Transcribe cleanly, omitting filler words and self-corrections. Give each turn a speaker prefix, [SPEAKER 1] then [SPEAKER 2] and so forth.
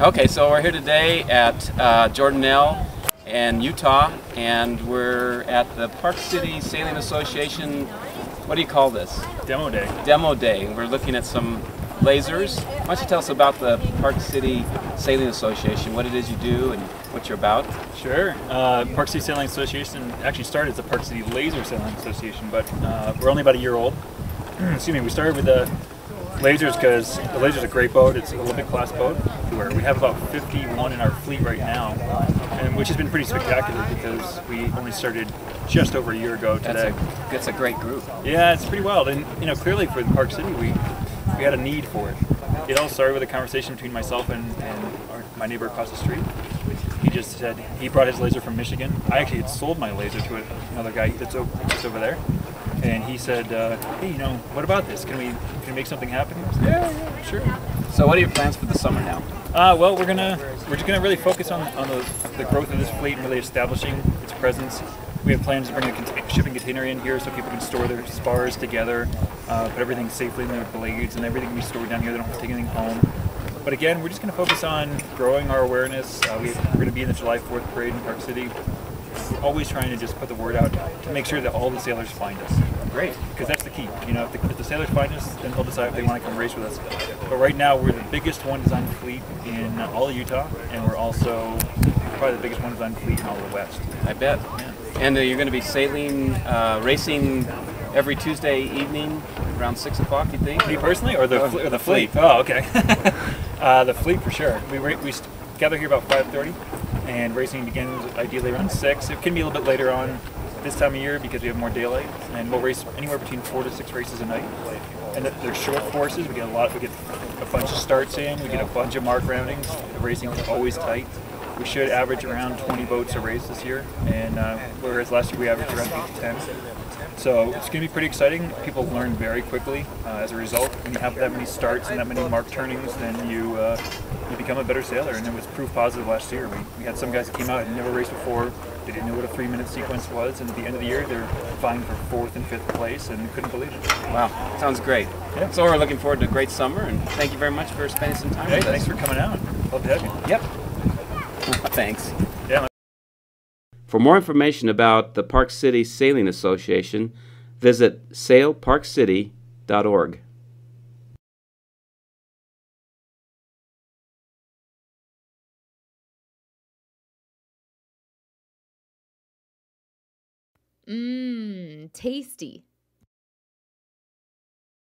[SPEAKER 1] Okay, so we're here today at Jordanelle in Utah, and we're at the Park City Sailing Association. What do you call this?
[SPEAKER 2] Demo day.
[SPEAKER 1] Demo day. We're looking at some lasers. Why don't you tell us about the Park City Sailing Association, what it is you do and what you're about?
[SPEAKER 2] Sure. Park City Sailing Association actually started as the Park City Laser Sailing Association, but we're only about a year old. Excuse me. We started with the lasers because the laser's a great boat. It's an Olympic class boat. Where we have about 51 in our fleet right now, and which has been pretty spectacular because we only started just over a year ago today.
[SPEAKER 1] That's a great group.
[SPEAKER 2] Yeah, it's pretty wild, and clearly for Park City we had a need for it. It all started with a conversation between myself and my neighbor across the street. He just said he brought his laser from Michigan. I actually had sold my laser to another guy that's just over there. And he said, "Hey, what about this? Can we make something happen?" Yeah, sure.
[SPEAKER 1] So, what are your plans for the summer now?
[SPEAKER 2] Well, we're just gonna really focus on the growth of this fleet and really establishing its presence. We have plans to bring a shipping container in here so people can store their spars together, put everything safely in their blades, and everything can be stored down here. They don't have to take anything home. But again, we're just going to focus on growing our awareness. We're going to be in the July 4th parade in Park City. We're always trying to just put the word out to make sure that all the sailors find us.
[SPEAKER 1] Great.
[SPEAKER 2] Because that's the key. If the sailors find us, then they'll decide if they want to come race with us. But right now, we're the biggest one design fleet in all of Utah, and we're also probably the biggest one design fleet in all of the West.
[SPEAKER 1] I bet. Yeah. And you're going to be sailing, racing every Tuesday evening around 6 o'clock, you think?
[SPEAKER 2] Me personally, or the fleet? Oh, okay. The fleet for sure. We gather here about 5:30, and racing begins ideally around 6. It can be a little bit later on this time of year because we have more daylight, and we'll race anywhere between 4 to 6 races a night. And they're short courses. We get a bunch of starts in. We get a bunch of mark roundings. The racing is always tight. We should average around 20 boats a race this year, and whereas last year we averaged around 8 to 10. So it's going to be pretty exciting. People learn very quickly as a result. When you have that many starts and that many mark turnings, then you become a better sailor, and it was proof positive last year. We had some guys that came out and never raced before. They didn't know what a 3-minute sequence was, and at the end of the year they're vying for 4th and 5th place and couldn't believe it.
[SPEAKER 1] Wow, sounds great. Yeah. So we're looking forward to a great summer, and thank you very much for spending some time with us.
[SPEAKER 2] Thanks for coming out. Love to have you.
[SPEAKER 1] Yep. Thanks.
[SPEAKER 2] Yeah.
[SPEAKER 1] For more information about the Park City Sailing Association, visit sailparkcity.org.
[SPEAKER 3] Tasty.